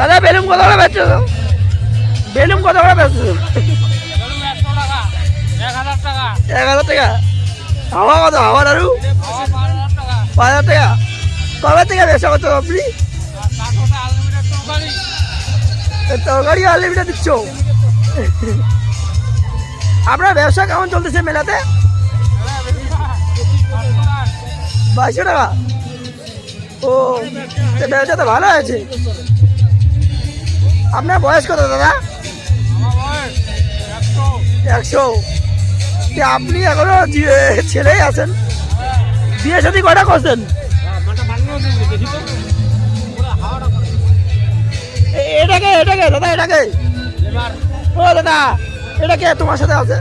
দাদা বেলুন কত করে বেচছো? বেলুন কত করে বেচছো? 1000 টাকা। হাওয়া কত? হাওয়া দারু 5000 টাকা। কবে থেকে ব্যবসা করছো আপনি? তরকারি আনলিমিটেড দিচ্ছ? আপনার ব্যবসা কেমন চলতেছে মেলাতে? 2200 টাকা। ও ব্যবসা তো ভালো আছে। আপনার বয়স কত দাদা? 100। আপনি এখনো ছেলেই আছেন। বিয়ে শাদী কটা করছেন? এটাকে এটাকে দাদা এটাকে ও দাদা এটাকে তোমার সাথে আছে?